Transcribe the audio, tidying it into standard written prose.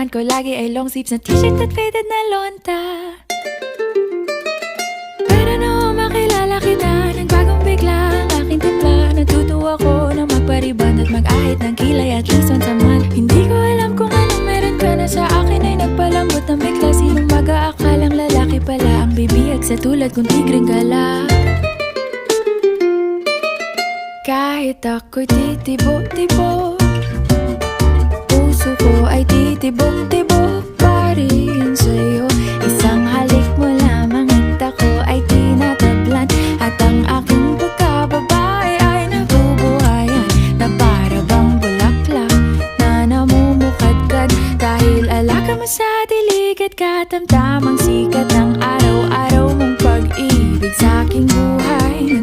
ko lagi ay long sleeves na t-shirt at faded na lonta. Pero noong makilala kita, nagbagong bigla ang aking timpla. Natutuwa ko na magpariban at mag-ahit ng kilay at least once a month. Hindi ko alam kung anong meron ka na sa akin ay nagpalambot ng bigla. Sinong mag-aakalang lalaki pala ang bibiyag sa tulad kong tigreng gala. Kahit ako'y titibo-tibo, puso ko ay titibok-tibok pa rin sa'yo. Isang halik mo lamang at ako ay tinatablan, at ang aking pagkababae ay nabubuhayan na para bang bulaklak na namumukadkad. Dahil alaga mo sa dilig at katamtamang sikat ng araw-araw mong pag-ibig sa aking buhay.